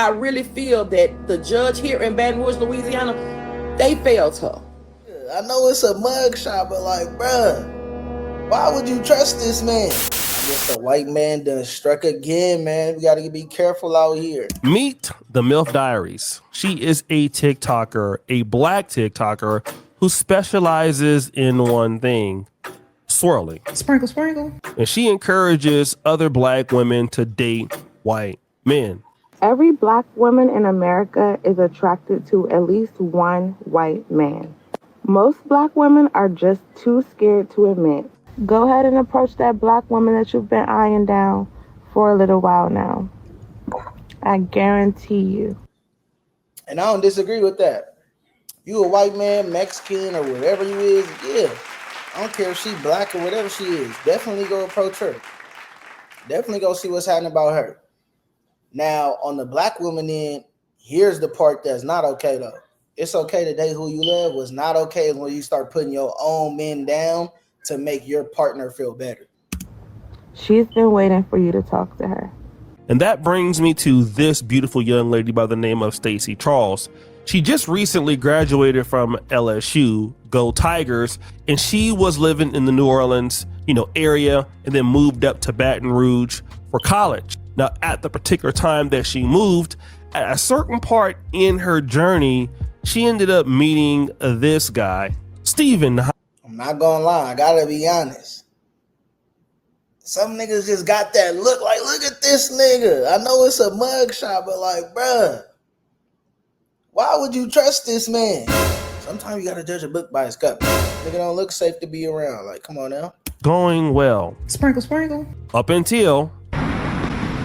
I really feel that the judge here in Baton Rouge, Louisiana, they failed her. I know it's a mugshot, but like, bruh, why would you trust this man? I guess the white man done struck again, man. We gotta be careful out here. Meet the MILF Diaries. She is a TikToker, a black TikToker who specializes in one thing: swirling. Sprinkle, sprinkle. And she encourages other black women to date white men. Every black woman in America is attracted to at least one white man. Most black women are just too scared to admit. Go ahead and approach that black woman that you've been eyeing down for a little while now. I guarantee you. And I don't disagree with that. You a white man, Mexican, or whatever you is, yeah. I don't care if she black or whatever she is. Definitely go approach her. Definitely go see what's happening about her. Now, on the black woman end, here's the part that's not okay, though. It's okay to date who you love. What's not okay is when you start putting your own men down to make your partner feel better. She's been waiting for you to talk to her. And that brings me to this beautiful young lady by the name of Stacy Charles. She just recently graduated from LSU, Go Tigers, and she was living in the New Orleans, area, and then moved up to Baton Rouge for college. Now, at the particular time that she moved, at a certain part in her journey, she ended up meeting this guy, Steven. I'm not gonna lie, I gotta be honest. Some niggas just got that look like, look at this nigga. I know it's a mugshot, but like, bruh, why would you trust this man? Sometimes you gotta judge a book by its cover. Nigga don't look safe to be around. Like, come on now. Going well. Sprinkle, sprinkle. Up until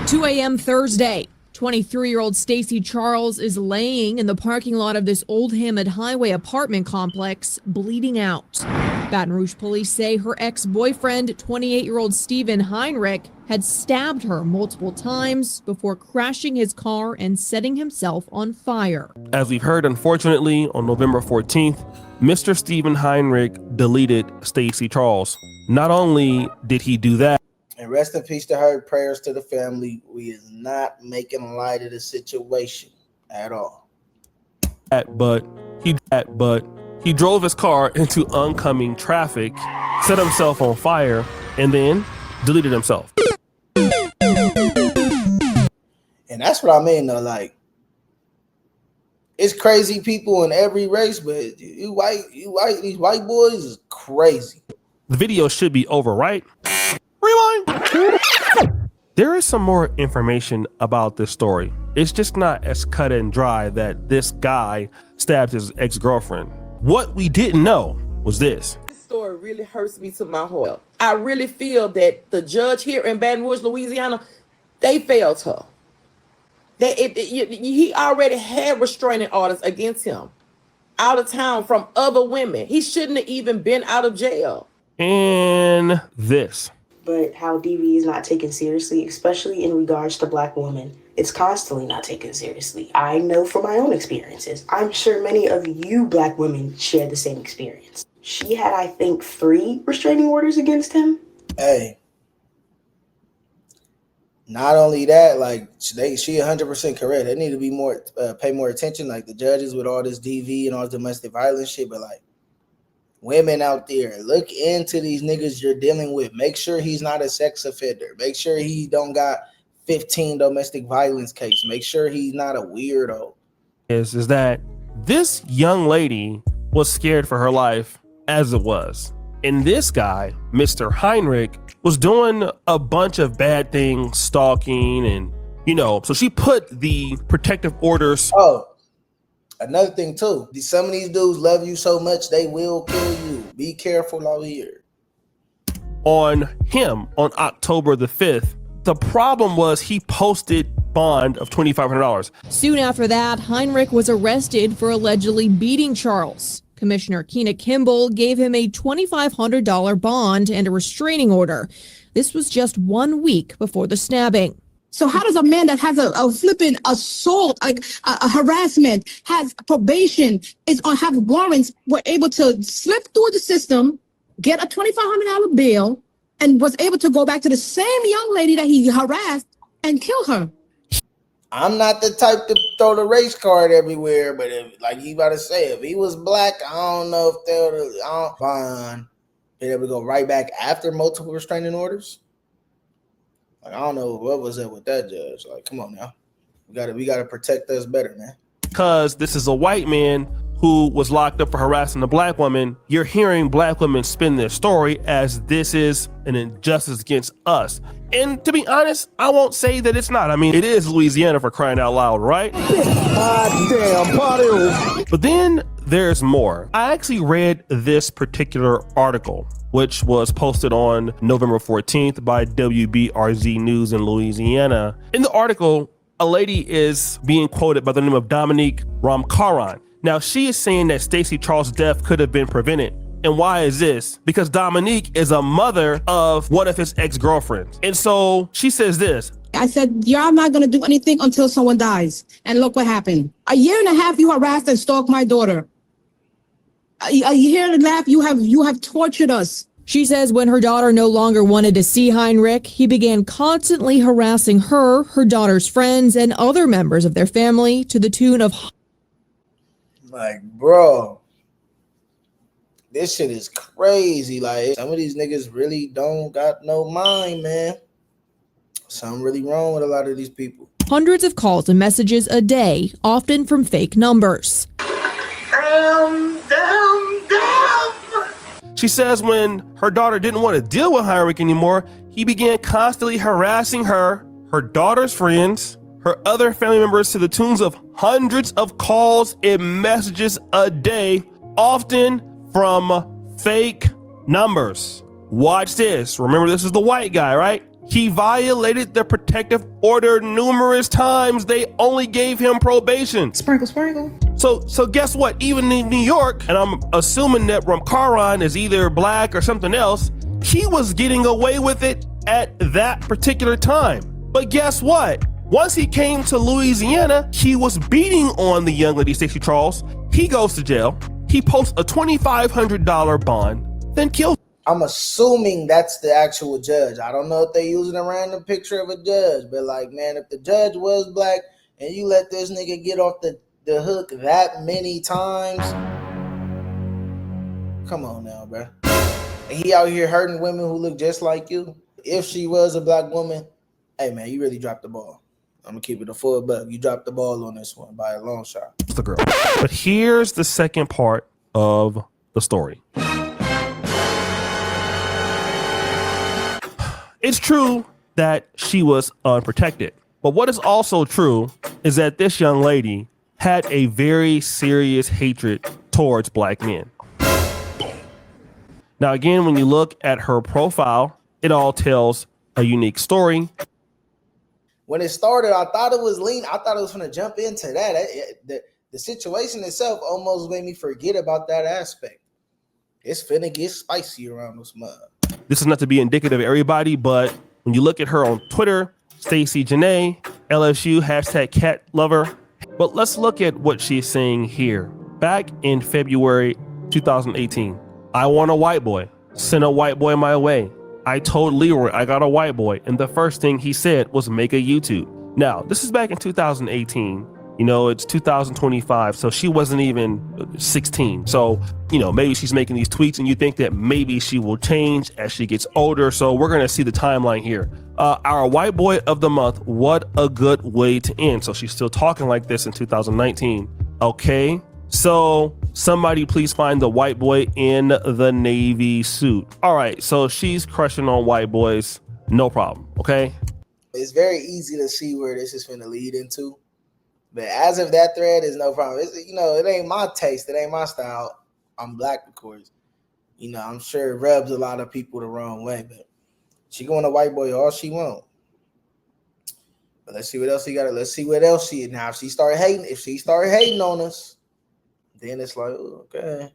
2 a.m. Thursday. 23-year-old Stacy Charles is laying in the parking lot of this Old Hammond Highway apartment complex, bleeding out. Baton Rouge police say her ex-boyfriend, 28-year-old Steven Heinrich, had stabbed her multiple times before crashing his car and setting himself on fire. As we've heard, unfortunately, on November 14th, Mr. Steven Heinrich deleted Stacy Charles. Not only did he do that, and rest in peace to her. Prayers to the family. We is not making light of the situation at all. But he drove his car into oncoming traffic, set himself on fire, and then deleted himself. And that's what I mean, though. Like, it's crazy people in every race, but these white boys is crazy. The video should be over, right? Rewind. There is some more information about this story. It's just not as cut and dry that this guy stabbed his ex-girlfriend. What we didn't know was this. This story really hurts me to my heart. I really feel that the judge here in Baton Rouge, Louisiana, they failed her. He already had restraining orders against him out of town from other women. He shouldn't have even been out of jail. And this. But how DV is not taken seriously, especially in regards to black women, it's constantly not taken seriously. I know from my own experiences. I'm sure many of you black women share the same experience. She had, I think, 3 restraining orders against him. Hey, not only that, like she 100% correct. They need to be more, pay more attention, like the judges with all this DV and all this domestic violence shit. But like, women out there, look into these niggas you're dealing with. Make sure he's not a sex offender. Make sure he don't got 15 domestic violence cases. Make sure he's not a weirdo. Is that this young lady was scared for her life as it was. And this guy, Mr. Heinrich, was doing a bunch of bad things, stalking, and, so she put the protective orders. Oh, another thing too, some of these dudes love you so much they will kill you. Be careful out here. On him on October the 5th, the problem was he posted bond of $2,500. Soon after that, Heinrich was arrested for allegedly beating Charles. Commissioner Keena Kimball gave him a $2,500 bond and a restraining order. This was just 1 week before the stabbing. So how does a man that has a flipping assault, like a harassment, has probation, have warrants, were able to slip through the system, get a $2,500 bail, and was able to go back to the same young lady that he harassed and kill her? I'm not the type to throw the race card everywhere, but if, like you about to say, if he was black, I don't know if they'll fine. Be able to go right back after multiple restraining orders. Like, I don't know what was up with that judge. Like, come on now, we gotta protect us better, man. Because this is a white man who was locked up for harassing a black woman, you're hearing black women spin their story as this is an injustice against us. And to be honest, I won't say that it's not. I mean, it is Louisiana, for crying out loud, right? Damn party. But then there's more. I actually read this particular article, which was posted on November 14th by WBRZ News in Louisiana. In the article, a lady is being quoted by the name of Dominique Ramkaran. Now, she is saying that Stacy Charles' death could have been prevented. And why is this? Because Dominique is a mother of one of his ex-girlfriends. And so she says this. I said, y'all not going to do anything until someone dies. And look what happened. A year and a half, you harassed and stalked my daughter. A year and a half, you have tortured us. She says when her daughter no longer wanted to see Heinrich, he began constantly harassing her, her daughter's friends, and other members of their family to the tune of... Like, bro, this shit is crazy. Like, some of these niggas really don't got no mind, man. Something really wrong with a lot of these people. Hundreds of calls and messages a day, often from fake numbers. Damn. She says when her daughter didn't want to deal with Heinrich anymore, he began constantly harassing her, her daughter's friends, her other family members to the tunes of hundreds of calls and messages a day, often from fake numbers. Watch this. Remember, this is the white guy, right? He violated the protective order numerous times. They only gave him probation. Sprinkle, sprinkle. So guess what? Even in New York, and I'm assuming that Ramkaran is either black or something else, he was getting away with it at that particular time. But guess what? Once he came to Louisiana, he was beating on the young lady, Stacy Charles. He goes to jail. He posts a $2,500 bond, then kills. I'm assuming that's the actual judge. I don't know if they're using a random picture of a judge, but like, man, if the judge was black and you let this nigga get off the hook that many times, come on now, bro. And he out here hurting women who look just like you. If she was a black woman, hey man, you really dropped the ball. I'm gonna keep it a full buck. You dropped the ball on this one by a long shot. It's the girl. But here's the second part of the story. It's true that she was unprotected, but what is also true is that this young lady had a very serious hatred towards black men. Now, again, when you look at her profile, it all tells a unique story. When it started, I thought it was lean. I thought it was going to jump into that. The situation itself almost made me forget about that aspect. It's finna get spicy around this mud. This is not to be indicative of everybody, but when you look at her on Twitter, Stacy Janae, LSU, #cat lover. But let's look at what she's saying here. Back in February 2018, I want a white boy. Send a white boy my way. I told Leroy I got a white boy, and the first thing he said was make a YouTube. Now, this is back in 2018. You know, it's 2025, so she wasn't even 16. So, you know, maybe she's making these tweets and you think that maybe she will change as she gets older. So we're going to see the timeline here. Our white boy of the month, what a good way to end. So she's still talking like this in 2019. Okay, so somebody please find the white boy in the navy suit. All right, so she's crushing on white boys. No problem, okay? It's very easy to see where this is going to lead into. But as of that thread, is no problem. It's, you know, it ain't my taste. It ain't my style. I'm black, of course. You know, I'm sure it rubs a lot of people the wrong way. But she going to white boy all she want. But let's see what else she got. Let's see what else she now. If she start hating on us, then it's like, okay.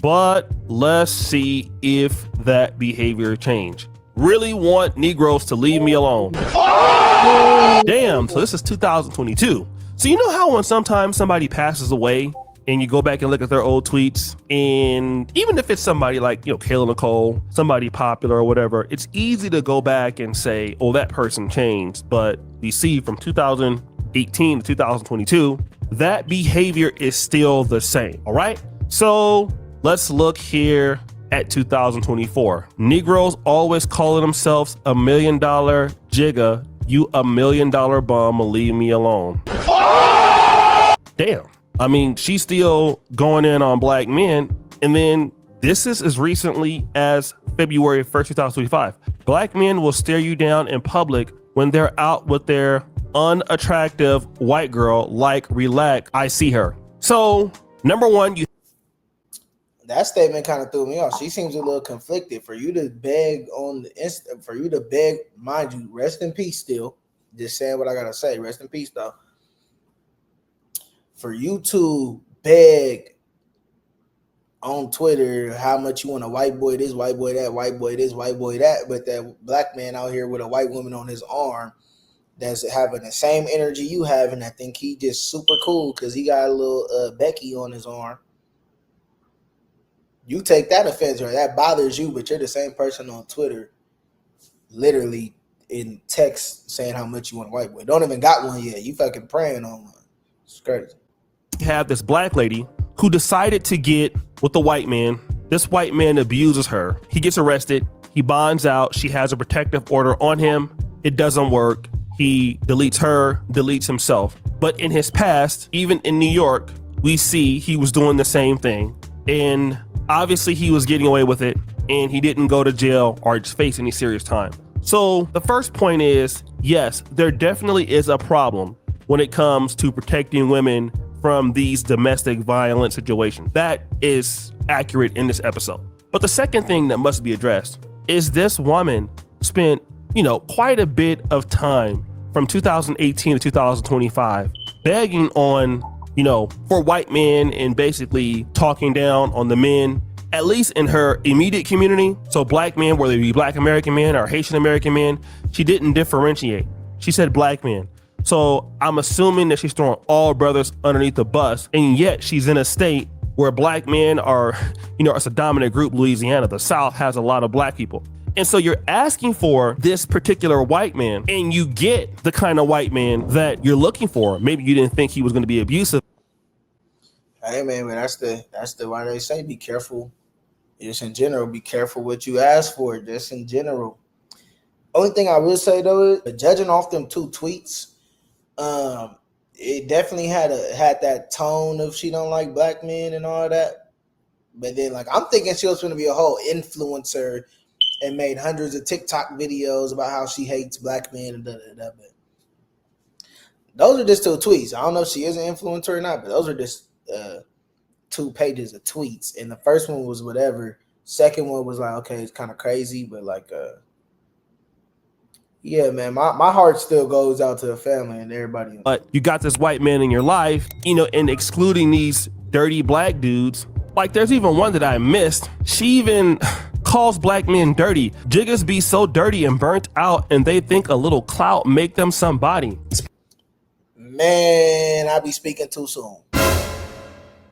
But let's see if that behavior change. Really want Negroes to leave me alone. Damn. So this is 2022. So you know how when sometimes somebody passes away and you go back and look at their old tweets, and even if it's somebody like, you know, Kayla Nicole, somebody popular or whatever, it's easy to go back and say, oh, that person changed. But you see from 2000 2018 to 2022, that behavior is still the same. All right. So let's look here at 2024. Negroes always calling themselves $1 million jigga. You $1 million bum, leave me alone. Damn. I mean, she's still going in on black men. And then this is as recently as February 1st, 2025. Black men will stare you down in public when they're out with their unattractive white girl. Like, relax, I see her. So, number one, that statement kind of threw me off. She seems a little conflicted. For you to beg on the for you to beg, mind you, rest in peace still. Just saying what I gotta say. Rest in peace, though. For you to beg on Twitter how much you want a white boy this, white boy that, white boy this, white boy that, but that black man out here with a white woman on his arm that's having the same energy you have, and I think he just super cool because he got a little Becky on his arm. You take that offense or that bothers you, but you're the same person on Twitter, literally in text saying how much you want a white boy. Don't even got one yet. You fucking praying on one. It's crazy. Have this black lady who decided to get with the white man. This white man abuses her. He gets arrested. He bonds out. She has a protective order on him. It doesn't work. He deletes her, deletes himself. But in his past, even in New York, we see he was doing the same thing. And obviously he was getting away with it, and he didn't go to jail or face any serious time. So the first point is, yes, there definitely is a problem when it comes to protecting women from these domestic violence situations. That is accurate in this episode. But the second thing that must be addressed is this woman spent, quite a bit of time from 2018 to 2025 begging on, for white men and basically talking down on the men, at least in her immediate community. So black men, whether it be black American men or Haitian American men, she didn't differentiate. She said black men. So I'm assuming that she's throwing all brothers underneath the bus, and yet she's in a state where black men are, it's a dominant group, Louisiana. The South has a lot of black people. And so you're asking for this particular white man, and you get the kind of white man that you're looking for. Maybe you didn't think he was going to be abusive. Hey man, that's the why they say be careful. Just in general, be careful what you ask for. Just in general. Only thing I will say though is, judging off them two tweets, it definitely had that tone of she don't like black men and all that. But then, I'm thinking she was going to be a whole influencer and made hundreds of TikTok videos about how she hates black men and da-da-da. But those are just two tweets. I don't know if she is an influencer or not, but those are just 2 pages of tweets. And the first one was whatever. Second one was okay, it's kind of crazy, but yeah, man, my heart still goes out to the family and everybody. But you got this white man in your life, and excluding these dirty black dudes. There's even one that I missed. She even calls black men dirty. Jiggas be so dirty and burnt out, and they think a little clout make them somebody. Man, I be speaking too soon.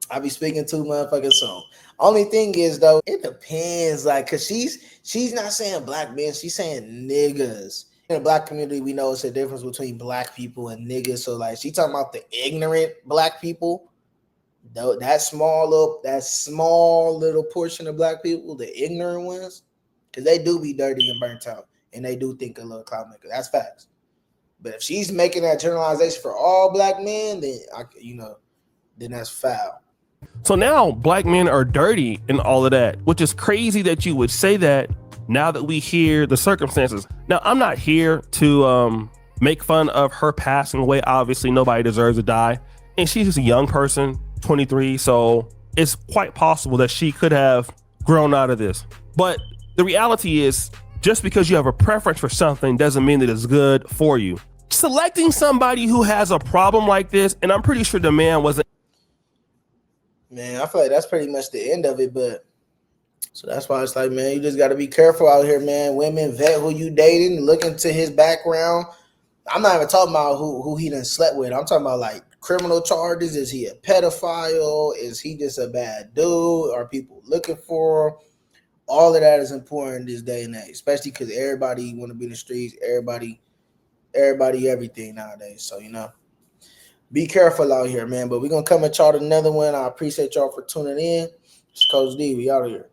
I be speaking too motherfucking soon. Only thing is though, it depends. Cause she's not saying black men, she's saying niggas. In the black community, we know it's a difference between black people and niggas. So she talking about the ignorant black people. Though that small little portion of black people, the ignorant ones, because they do be dirty and burnt out, and they do think a little clout maker. That's facts. But if she's making that generalization for all black men, then then that's foul. So now black men are dirty and all of that, which is crazy that you would say that now that we hear the circumstances. Now, I'm not here to make fun of her passing away. Obviously, nobody deserves to die. And she's just a young person, 23. So it's quite possible that she could have grown out of this. But the reality is, just because you have a preference for something doesn't mean that it's good for you. Selecting somebody who has a problem like this, and I'm pretty sure the man wasn't. Man, I feel like that's pretty much the end of it, but so that's why it's man, you just got to be careful out here, man. Women, vet who you dating, look into his background. I'm not even talking about who he done slept with. I'm talking about criminal charges. Is he a pedophile? Is he just a bad dude? Are people looking for him? All of that is important this day and age, especially because everybody want to be in the streets. Everybody, everything nowadays. So, Be careful out here, man. But we're gonna come at y'all with another one. I appreciate y'all for tuning in. It's Coach D. We out of here.